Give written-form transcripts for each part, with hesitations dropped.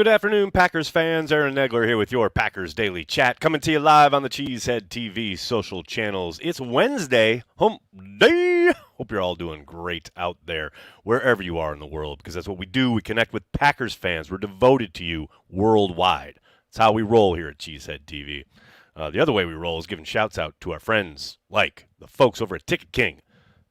Good afternoon, Packers fans. Aaron Negler here with your Packers Daily Chat, coming to you live on the Cheesehead TV social channels. It's Wednesday, hump day. Hope you're all doing great out there, wherever you are in the world, because that's what we do. We connect with Packers fans. We're devoted to you worldwide. That's how we roll here at Cheesehead TV. The other way we roll is giving shouts out to our friends like the folks over at Ticket King.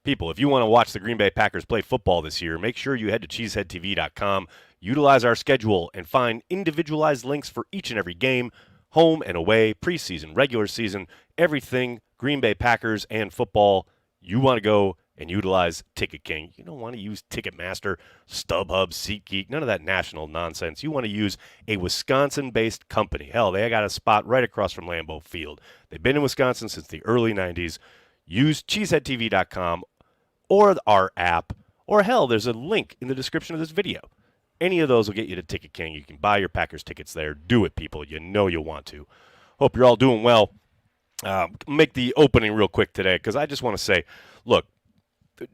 People, if you want to watch the Green Bay Packers play football this year, make sure you head to cheeseheadtv.com, utilize our schedule, and find individualized links for each and every game, home and away, preseason, regular season, everything Green Bay Packers and football. You want to go and utilize Ticket King. You don't want to use Ticketmaster, StubHub, SeatGeek, none of that national nonsense. You want to use a Wisconsin-based company. Hell, they got a spot right across from Lambeau Field. They've been in Wisconsin since the early 90s. Use cheeseheadtv.com or our app, or hell, there's a link in the description of this video. Any of those will get you to Ticket King. You can buy your Packers tickets there. Do it, people. You know you'll want to. Hope you're all doing well. Make the opening real quick today because I just want to say, look,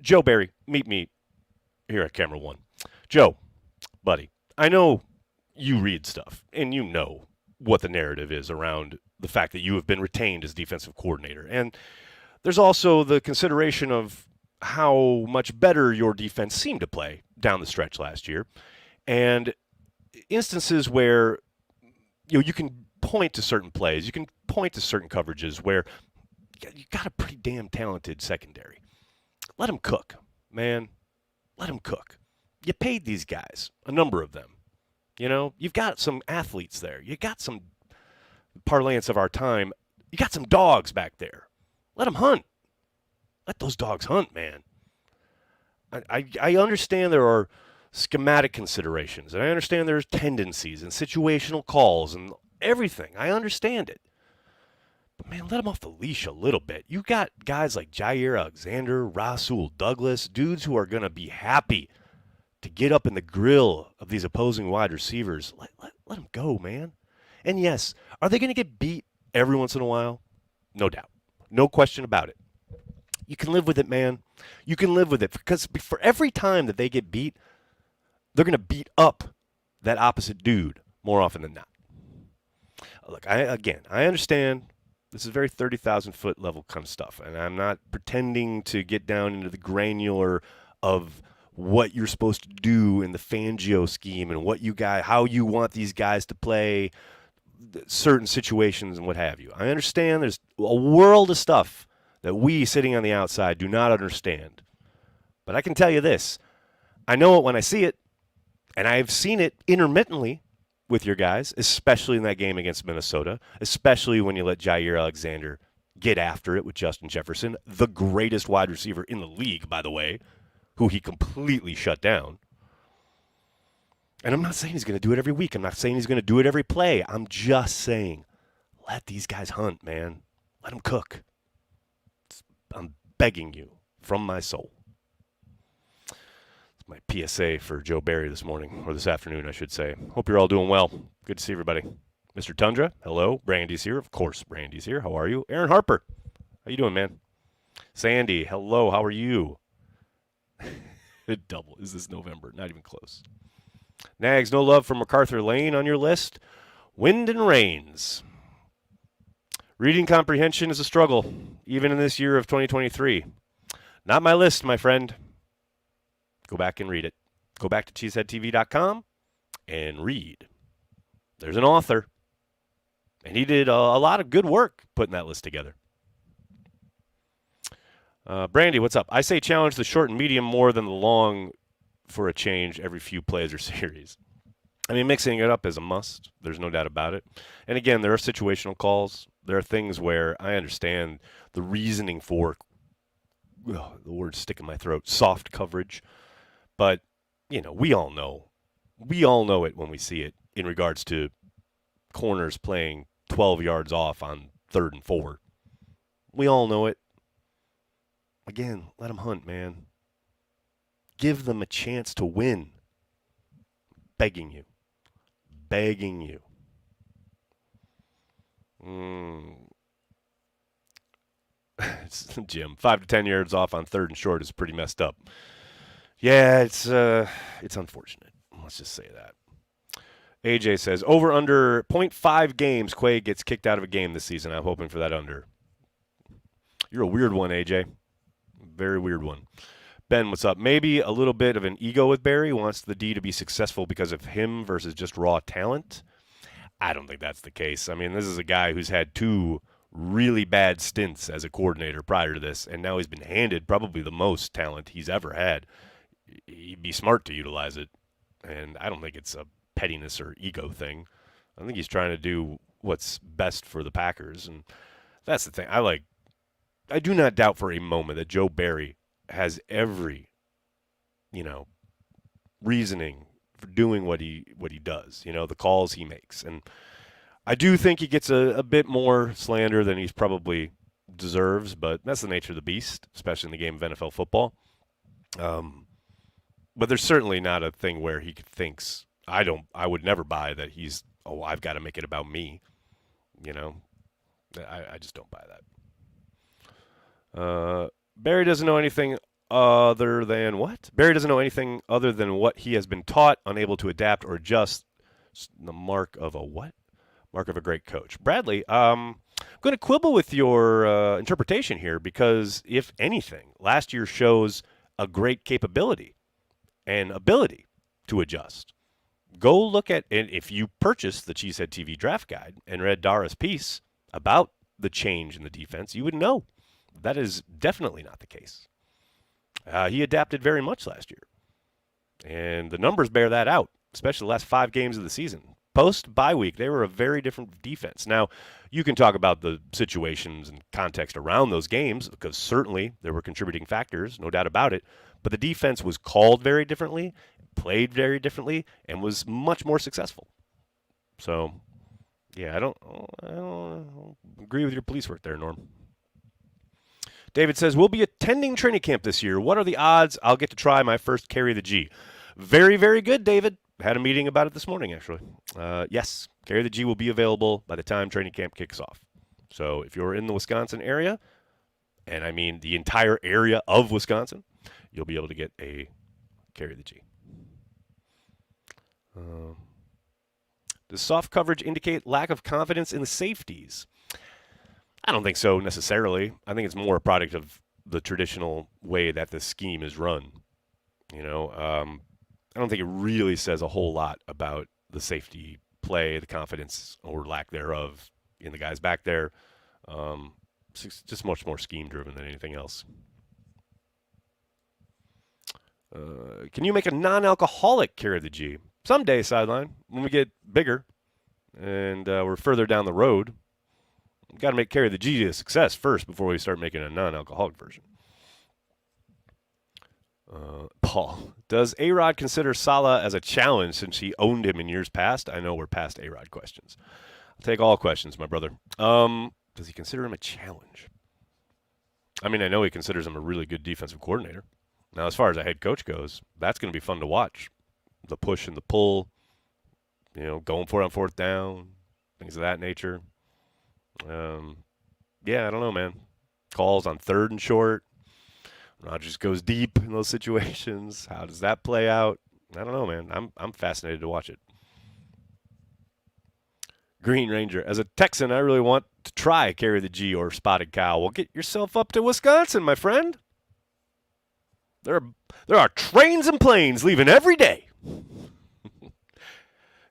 Joe Barry, meet me here at Camera One. Joe, buddy, I know you read stuff and you know what the narrative is around the fact that you have been retained as defensive coordinator. And there's also the consideration of how much better your defense seemed to play down the stretch last year. And instances where you can point to certain plays, you can point to certain coverages where you got a pretty damn talented secondary. Let them cook, man. Let them cook. You paid these guys, a number of them. You know, you've got some athletes there. You got some parlance of our time. You got some dogs back there. Let them hunt. Let those dogs hunt, man. I understand there are schematic considerations, and I understand there's tendencies and situational calls and everything. I understand it. But, man, let them off the leash a little bit. You got guys like Jair Alexander, Rasul Douglas, dudes who are going to be happy to get up in the grill of these opposing wide receivers. Let them go, man. And, yes, are they going to get beat every once in a while? No doubt. No question about it. You can live with it, man. You can live with it because for every time that they get beat, they're going to beat up that opposite dude more often than not. Look, I understand this is very 30,000-foot level kind of stuff, and I'm not pretending to get down into the granular of what you're supposed to do in the Fangio scheme and how you want these guys to play certain situations and what have you. I understand there's a world of stuff that we sitting on the outside do not understand. But I can tell you this. I know it when I see it, and I've seen it intermittently with your guys, especially in that game against Minnesota, especially when you let Jair Alexander get after it with Justin Jefferson, the greatest wide receiver in the league, by the way, who he completely shut down. And I'm not saying he's going to do it every week. I'm not saying he's going to do it every play. I'm just saying let these guys hunt, man. Let them cook. I'm begging you from my soul. It's my PSA for Joe Barry this morning, or this afternoon, I should say. Hope you're all doing well. Good to see everybody. Mr. Tundra, hello. Brandy's here. Of course, Brandy's here. How are you? Aaron Harper, how you doing, man? Sandy, hello. How are you? Double. Is this November? Not even close. Nags, no love for MacArthur Lane on your list. Wind and rains. Reading comprehension is a struggle, even in this year of 2023. Not my list, my friend. Go back and read it. Go back to cheeseheadtv.com and read. There's an author, and he did a lot of good work putting that list together. Brandy, what's up? I say challenge the short and medium more than the long for a change every few plays or series. I mean, mixing it up is a must. There's no doubt about it. And again, there are situational calls. There are things where I understand the reasoning for, the words stick in my throat, soft coverage. But, we all know. We all know it when we see it in regards to corners playing 12 yards off on 3rd and 4. We all know it. Again, let them hunt, man. Give them a chance to win. Begging you. Begging you. Jim, 5 to 10 yards off on 3rd and short is pretty messed up. Yeah, it's unfortunate. Let's just say that. AJ says, over under .5 games, Quay gets kicked out of a game this season. I'm hoping for that under. You're a weird one, AJ. Very weird one. Ben, what's up? Maybe a little bit of an ego with Barry. Wants the D to be successful because of him versus just raw talent. I don't think that's the case. I mean, this is a guy who's had 2 really bad stints as a coordinator prior to this, and now he's been handed probably the most talent he's ever had. He'd be smart to utilize it, and I don't think it's a pettiness or ego thing. I think he's trying to do what's best for the Packers, and that's the thing. I do not doubt for a moment that Joe Barry has every, reasoning for doing what he does, the calls he makes. And I do think he gets a bit more slander than he's probably deserves, but that's the nature of the beast, especially in the game of NFL football. But there's certainly not a thing where he thinks, I would never buy that I've got to make it about me. I just don't buy that. Barry doesn't know anything other than what? Barry doesn't know anything other than what he has been taught, unable to adapt or adjust. The mark of a what? Mark of a great coach. Bradley, I'm going to quibble with your interpretation here because, if anything, last year shows a great capability and ability to adjust. Go look at, and if you purchased the Cheesehead TV draft guide and read Dara's piece about the change in the defense, you would know that is definitely not the case. He adapted very much last year, and the numbers bear that out, especially the last 5 games of the season. Post-bye week, they were a very different defense. Now, you can talk about the situations and context around those games because certainly there were contributing factors, no doubt about it, but the defense was called very differently, played very differently, and was much more successful. So, yeah, I don't agree with your police work there, Norm. David says, we'll be attending training camp this year. What are the odds I'll get to try my first carry the G? Very, very good, David. Had a meeting about it this morning, actually. Yes, carry the G will be available by the time training camp kicks off. So if you're in the Wisconsin area, and I mean the entire area of Wisconsin, you'll be able to get a carry the G. Does soft coverage indicate lack of confidence in the safeties? I don't think so necessarily. I think it's more a product of the traditional way that the scheme is run. I don't think it really says a whole lot about the safety play, the confidence or lack thereof in the guys back there. It's just much more scheme-driven than anything else. Can you make a non-alcoholic carry the G? Someday, Sideline, when we get bigger and we're further down the road. We've got to make carry the G a success first before we start making a non-alcoholic version. Paul, does A-Rod consider Saleh as a challenge since he owned him in years past? I know we're past A-Rod questions. I'll take all questions, my brother. Does he consider him a challenge? I mean, I know he considers him a really good defensive coordinator. Now, as far as a head coach goes, that's going to be fun to watch. The push and the pull, going for it on 4th down, things of that nature. Yeah, I don't know, man. Calls on 3rd and short. Rodgers goes deep in those situations. How does that play out? I don't know, man. I'm fascinated to watch it. Green Ranger. As a Texan, I really want to try carry the G or spotted cow. Well, get yourself up to Wisconsin, my friend. There are trains and planes leaving every day.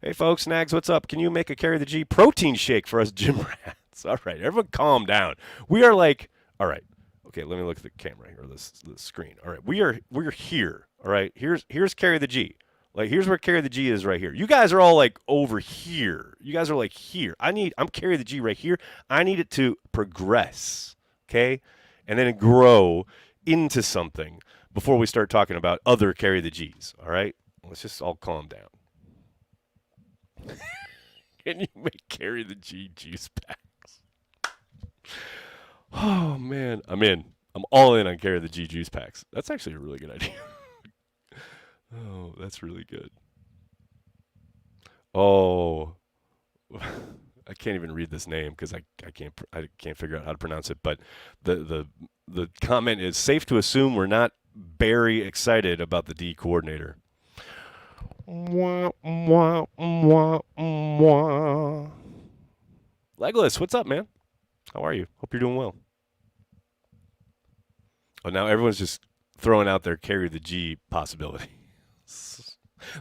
Hey, folks, Nags, what's up? Can you make a carry the G protein shake for us gym rats? All right, everyone calm down. We are like, all right. Okay, let me look at the camera here, the screen. All right, we're here. All right, here's carry the G. Like, here's where carry the G is right here. You guys are all like over here. You guys are like here. I'm carry the G right here. I need it to progress, okay, and then grow into something before we start talking about other carry the Gs. All right, let's just all calm down. Can you make carry the G juice packs? Oh, man. I'm in. I'm all in on carry the G juice packs. That's actually a really good idea. Oh, that's really good. Oh, I can't even read this name because I can't figure out how to pronounce it. But the comment is safe to assume we're not very excited about the D coordinator. Mwah, mwah, mwah, mwah. Legolas, what's up, man? How are you? Hope you're doing well. Oh, now everyone's just throwing out their carry the G possibility.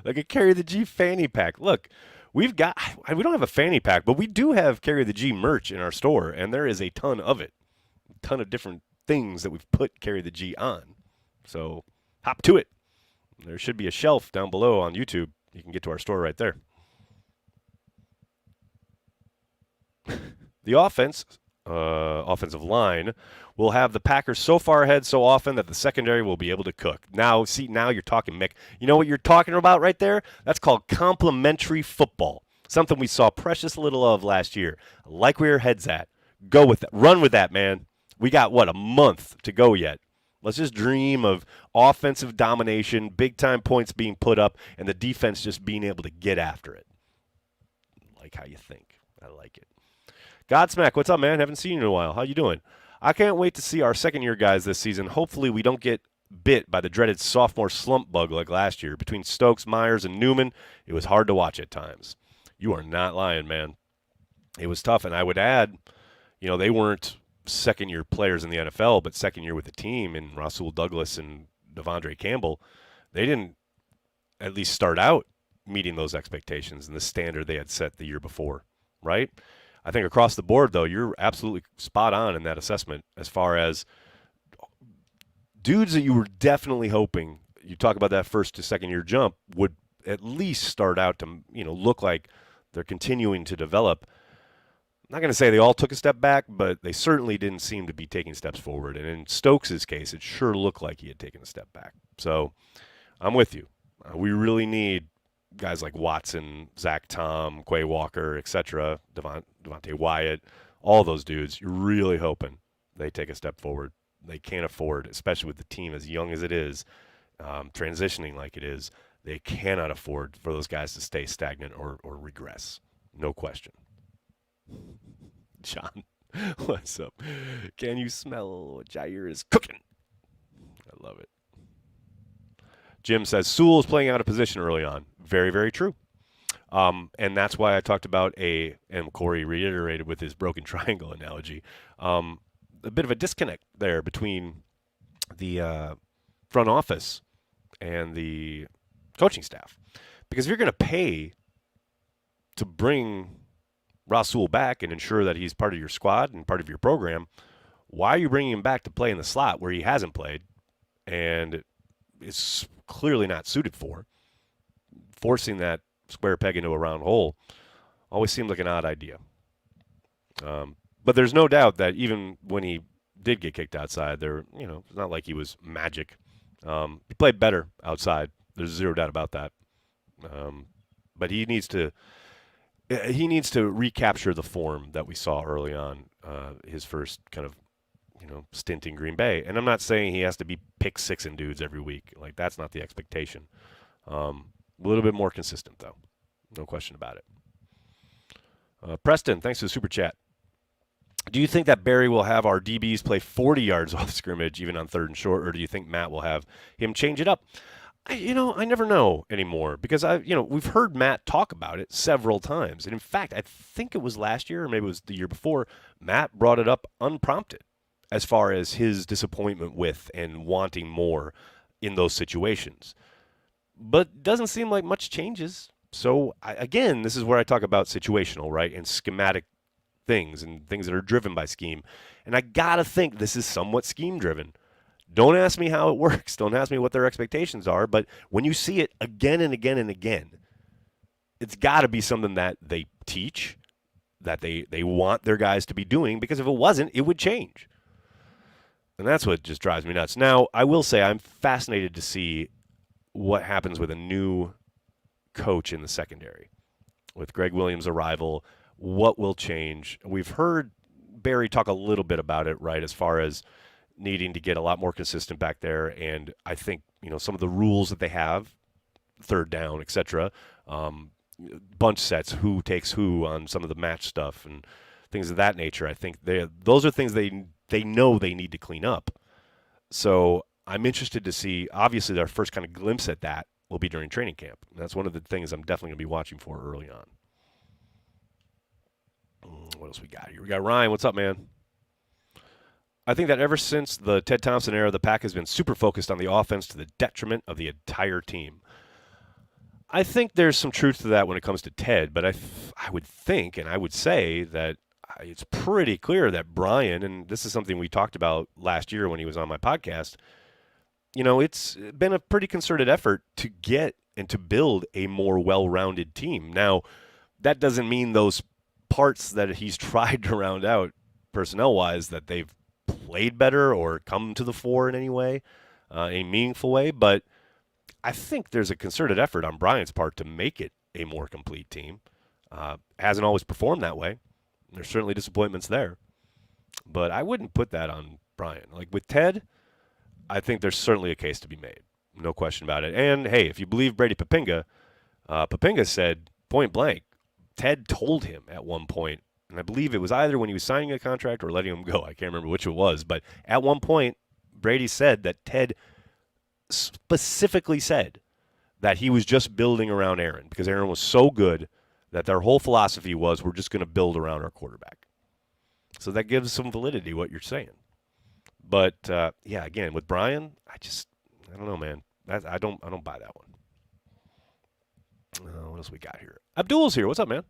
Like a carry the G fanny pack. Look, we don't have a fanny pack, but we do have carry the G merch in our store, and there is a ton of it. A ton of different things that we've put carry the G on. So hop to it. There should be a shelf down below on YouTube. You can get to our store right there. The offensive line, will have the Packers so far ahead so often that the secondary will be able to cook. Now you're talking, Mick. You know what you're talking about right there? That's called complementary football. Something we saw precious little of last year. I like where your head's at. Go with that. Run with that, man. We got, a month to go yet. Let's just dream of offensive domination, big-time points being put up, and the defense just being able to get after it. Like how you think. I like it. Godsmack, what's up, man? Haven't seen you in a while. How you doing? I can't wait to see our second-year guys this season. Hopefully we don't get bit by the dreaded sophomore slump bug like last year. Between Stokes, Myers, and Newman, it was hard to watch at times. You are not lying, man. It was tough, and I would add, they weren't second-year players in the NFL, but second year with the team, and Rasul Douglas and Devondre Campbell, they didn't at least start out meeting those expectations and the standard they had set the year before, right? I think across the board, though, you're absolutely spot on in that assessment as far as dudes that you were definitely hoping, you talk about that first to second year jump, would at least start out to, look like they're continuing to develop. I'm not going to say they all took a step back, but they certainly didn't seem to be taking steps forward. And in Stokes' case, it sure looked like he had taken a step back. So I'm with you. We really need guys like Watson, Zach Tom, Quay Walker, etc., Devontae Wyatt, all those dudes. You're really hoping they take a step forward. They can't afford, especially with the team as young as it is, transitioning like it is, they cannot afford for those guys to stay stagnant or regress. No question. John, what's up? Can you smell what Jair is cooking? I love it. Jim says Sewell is playing out of position early on. Very, very true. And that's why I talked about and Corey reiterated with his broken triangle analogy, a bit of a disconnect there between the front office and the coaching staff. Because if you're going to pay to bring Rasul back and ensure that he's part of your squad and part of your program, why are you bringing him back to play in the slot where he hasn't played and is clearly not suited for? Forcing that square peg into a round hole always seemed like an odd idea. But there's no doubt that even when he did get kicked outside, it's not like he was magic. He played better outside. There's zero doubt about that. But he needs to recapture the form that we saw early on, his first kind of stint in Green Bay. And I'm not saying he has to be pick sixing dudes every week. Like, that's not the expectation. A little bit more consistent, though. No question about it. Preston, thanks for the super chat. Do you think that Barry will have our DBs play 40 yards off scrimmage even on third and short, or do you think Matt will have him change it up? I never know anymore because we've heard Matt talk about it several times. And in fact, I think it was last year or maybe it was the year before, Matt brought it up unprompted as far as his disappointment with and wanting more in those situations. But doesn't seem like much changes. So, again, this is where I talk about situational, right, and schematic things and things that are driven by scheme. And I got to think this is somewhat scheme-driven. Don't ask me how it works. Don't ask me what their expectations are. But when you see it again and again and again, it's got to be something that they teach, that they want their guys to be doing, because if it wasn't, it would change. And that's what just drives me nuts. Now, I will say I'm fascinated to see what happens with a new coach in the secondary. With Greg Williams' arrival, what will change? We've heard Barry talk a little bit about it, right, as far as needing to get a lot more consistent back there. And I think, some of the rules that they have, third down, etc., bunch sets, who takes who on some of the match stuff and things of that nature. I think those are things they know they need to clean up. So I'm interested to see, obviously, their first kind of glimpse at that will be during training camp. That's one of the things I'm definitely going to be watching for early on. What else we got here? We got Ryan. What's up, man? I think that ever since the Ted Thompson era, the Pack has been super focused on the offense to the detriment of the entire team. I think there's some truth to that when it comes to Ted, but I would think and I would say that it's pretty clear that Brian, and this is something we talked about last year when he was on my podcast, it's been a pretty concerted effort to get and to build a more well-rounded team. Now, that doesn't mean those parts that he's tried to round out personnel-wise that they've played better or come to the fore in any way, a meaningful way, but I think there's a concerted effort on Brian's part to make it a more complete team. Hasn't always performed that way. There's certainly disappointments there, but I wouldn't put that on Brian. Like with Ted, I think there's certainly a case to be made, no question about it. And hey, if you believe Brady Papinga, Papinga said point blank, Ted told him at one point, and I believe it was either when he was signing a contract or letting him go. I can't remember which it was, but at one point, Brady said that Ted specifically said that he was just building around Aaron because Aaron was so good that their whole philosophy was we're just going to build around our quarterback. So that gives some validity to what you're saying. But yeah, again with Brian, I don't know, man. I don't buy that one. What else we got here? Abdul's here. What's up, man?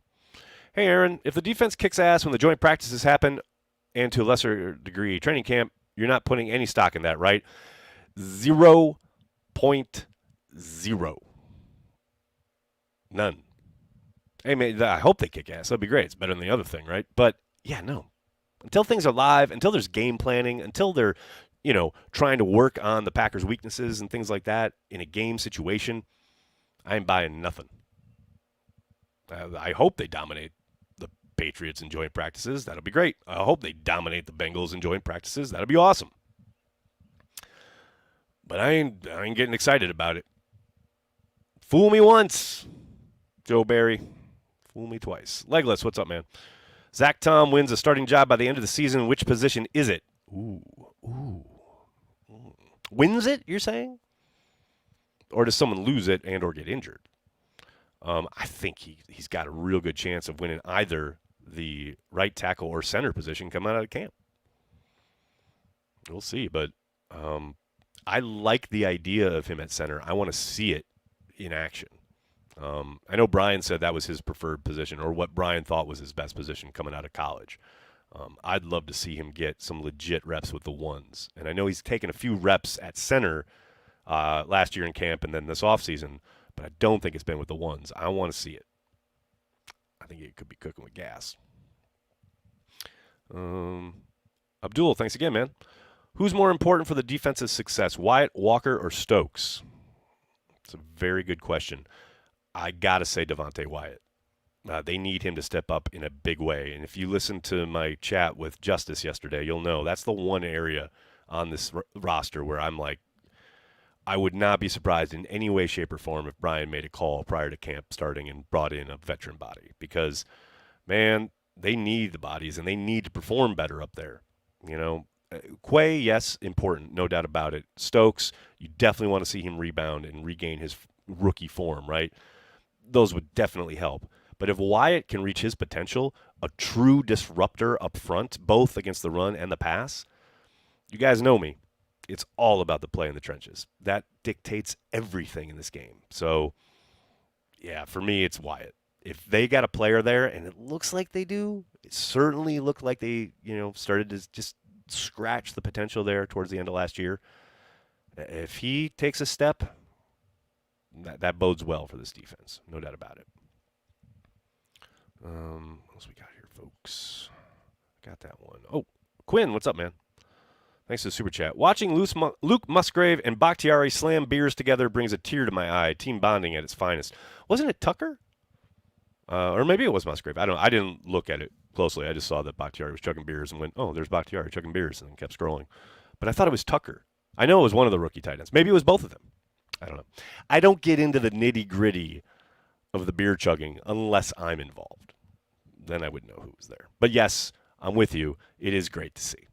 Hey, Aaron. If the defense kicks ass when the joint practices happen, and to a lesser degree training camp, you're not putting any stock in that, right? 0.0. None. Hey, man, I hope they kick ass. That'd be great. It's better than the other thing, right? But yeah, no. Until things are live, until there's game planning, until they're, trying to work on the Packers' weaknesses and things like that in a game situation, I ain't buying nothing. I hope they dominate the Patriots in joint practices. That'll be great. I hope they dominate the Bengals in joint practices. That'll be awesome. But I ain't getting excited about it. Fool me once, Joe Barry. Fool me twice. Legless, what's up, man? Zach Tom wins a starting job by the end of the season. Which position is it? Ooh. Wins it, you're saying? Or does someone lose it and or get injured? I think he's got a real good chance of winning either the right tackle or center position coming out of camp. We'll see, but I like the idea of him at center. I want to see it in action. I know Brian said that was his preferred position or what Brian thought was his best position coming out of college. I'd love to see him get some legit reps with the ones. And I know he's taken a few reps at center last year in camp and then this offseason, but I don't think it's been with the ones. I want to see it. I think it could be cooking with gas. Abdul, thanks again, man. Who's more important for the defense's success, Wyatt, Walker, or Stokes? It's a very good question. I got to say Devontae Wyatt. They need him to step up in a big way. And if you listen to my chat with Justice yesterday, you'll know that's the one area on this roster where I'm like, I would not be surprised in any way, shape, or form if Brian made a call prior to camp starting and brought in a veteran body. Because, man, they need the bodies, and they need to perform better up there. Quay, yes, important, no doubt about it. Stokes, you definitely want to see him rebound and regain his rookie form, right? Those would definitely help. But if Wyatt can reach his potential, a true disruptor up front, both against the run and the pass, you guys know me. It's all about the play in the trenches. That dictates everything in this game. So, yeah, for me, it's Wyatt. If they got a player there, and it looks like they do, it certainly looked like they, started to just scratch the potential there towards the end of last year. If he takes a step, that bodes well for this defense. No doubt about it. What else we got here, folks? Got that one. Oh, Quinn, what's up, man? Thanks for the super chat. Watching Luke Musgrave and Bakhtiari slam beers together brings a tear to my eye. Team bonding at its finest. Wasn't it Tucker? Or maybe it was Musgrave. I didn't look at it closely. I just saw that Bakhtiari was chugging beers and went, oh, there's Bakhtiari chugging beers, and then kept scrolling. But I thought it was Tucker. I know it was one of the rookie tight ends. Maybe it was both of them. I don't know. I don't get into the nitty-gritty of the beer chugging unless I'm involved. Then I would know who was there. But yes, I'm with you. It is great to see.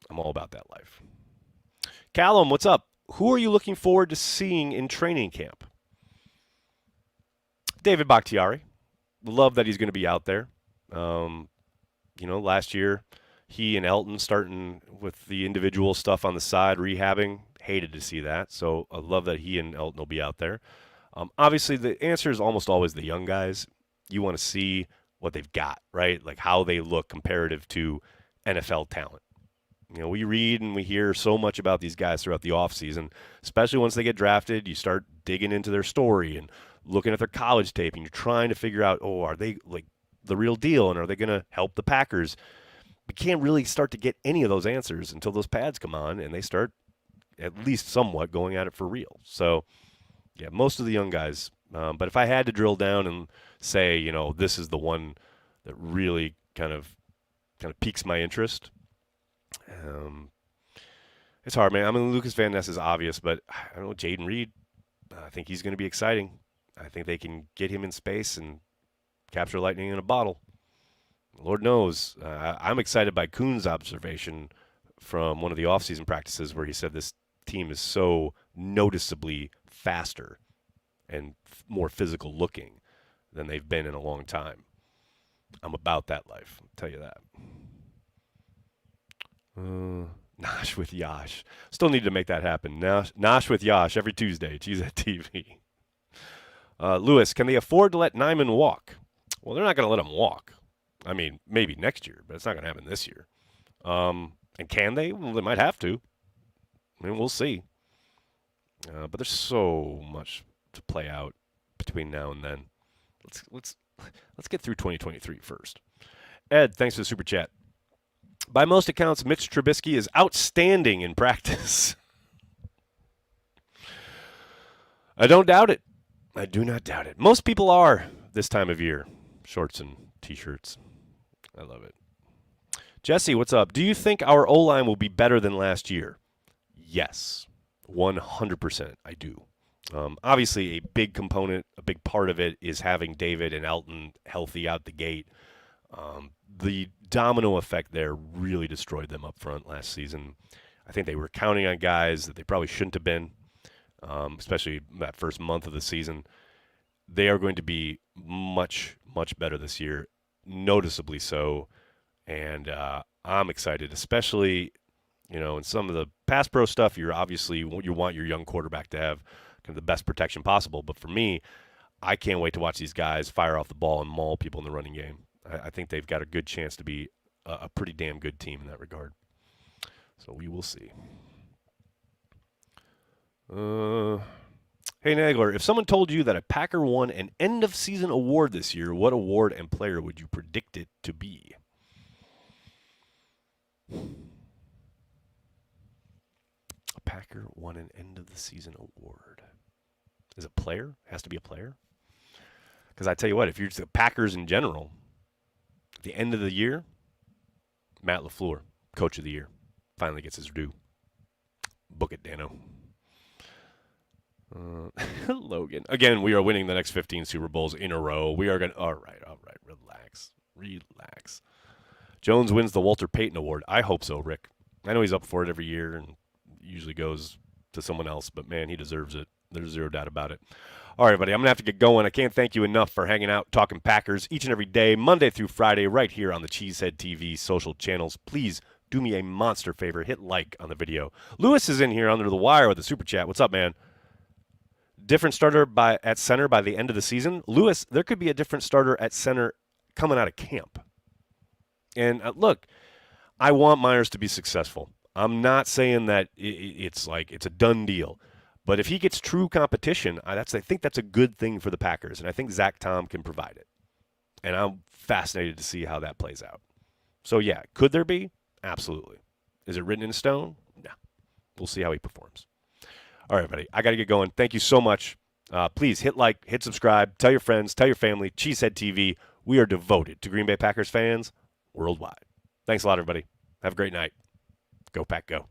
I'm all about that life. Callum, what's up? Who are you looking forward to seeing in training camp? David Bakhtiari. Love that he's going to be out there. Last year, he and Elton starting with the individual stuff on the side, rehabbing. Hated to see that. So I love that he and Elton will be out there. Obviously, the answer is almost always the young guys. You want to see what they've got, right? Like how they look comparative to NFL talent. We read and we hear so much about these guys throughout the offseason, especially once they get drafted. You start digging into their story and looking at their college tape, and you're trying to figure out, are they like the real deal, and are they going to help the Packers? We can't really start to get any of those answers until those pads come on and they start at least somewhat going at it for real. So, yeah, most of the young guys. But if I had to drill down and say, this is the one that really kind of piques my interest, it's hard, man. I mean, Lucas Van Ness is obvious, but I don't know, Jayden Reed, I think he's going to be exciting. I think they can get him in space and capture lightning in a bottle. Lord knows. I'm excited by Kuhn's observation from one of the offseason practices where he said this team is so noticeably faster and more physical looking than they've been in a long time. I'm about that life, I'll tell you that. Nosh with Yash. Still need to make that happen. Nosh with Yash every Tuesday. Cheesehead TV. Lewis, can they afford to let Nijman walk? Well, they're not going to let him walk. I mean, maybe next year, but it's not going to happen this year. And can they? Well, they might have to. I mean, we'll see. But there's so much to play out between now and then. Let's get through 2023 first. Ed, thanks for the super chat. By most accounts, Mitch Trubisky is outstanding in practice. I don't doubt it. I do not doubt it. Most people are this time of year. Shorts and T-shirts. I love it. Jesse, what's up? Do you think our O-line will be better than last year? Yes. 100% I do. Obviously, a big component, a big part of it is having David and Elton healthy out the gate. The domino effect there really destroyed them up front last season. I think they were counting on guys that they probably shouldn't have been, especially that first month of the season. They are going to be much, much better this year, noticeably so. And I'm excited, especially, in some of the pass pro stuff, you want your young quarterback to have kind of the best protection possible. But for me, I can't wait to watch these guys fire off the ball and maul people in the running game. I think they've got a good chance to be a pretty damn good team in that regard. So we will see. Hey, Nagler, if someone told you that a Packer won an end-of-season award this year, what award and player would you predict it to be? A Packer won an end-of-the-season award. Is it player? It has to be a player? Because I tell you what, if you're just the Packers in general, at the end of the year, Matt LaFleur, Coach of the Year, finally gets his due. Book it, Dano. Logan. Again, we are winning the next 15 Super Bowls in a row. We are going to... All right. Relax. Jones wins the Walter Payton Award. I hope so, Rick. I know he's up for it every year and usually goes to someone else, but, man, he deserves it. There's zero doubt about it. All right, everybody, I'm going to have to get going. I can't thank you enough for hanging out, talking Packers each and every day, Monday through Friday, right here on the Cheesehead TV social channels. Please do me a monster favor. Hit like on the video. Lewis is in here under the wire with a super chat. What's up, man? Different starter at center by the end of the season. Lewis, there could be a different starter at center coming out of camp. And look, I want Myers to be successful. I'm not saying that it's a done deal. But if he gets true competition, I think that's a good thing for the Packers, and I think Zach Tom can provide it. And I'm fascinated to see how that plays out. So, yeah, could there be? Absolutely. Is it written in stone? No. We'll see how he performs. All right, everybody, I got to get going. Thank you so much. Please hit like, hit subscribe, tell your friends, tell your family. Cheesehead TV, we are devoted to Green Bay Packers fans worldwide. Thanks a lot, everybody. Have a great night. Go Pack, go.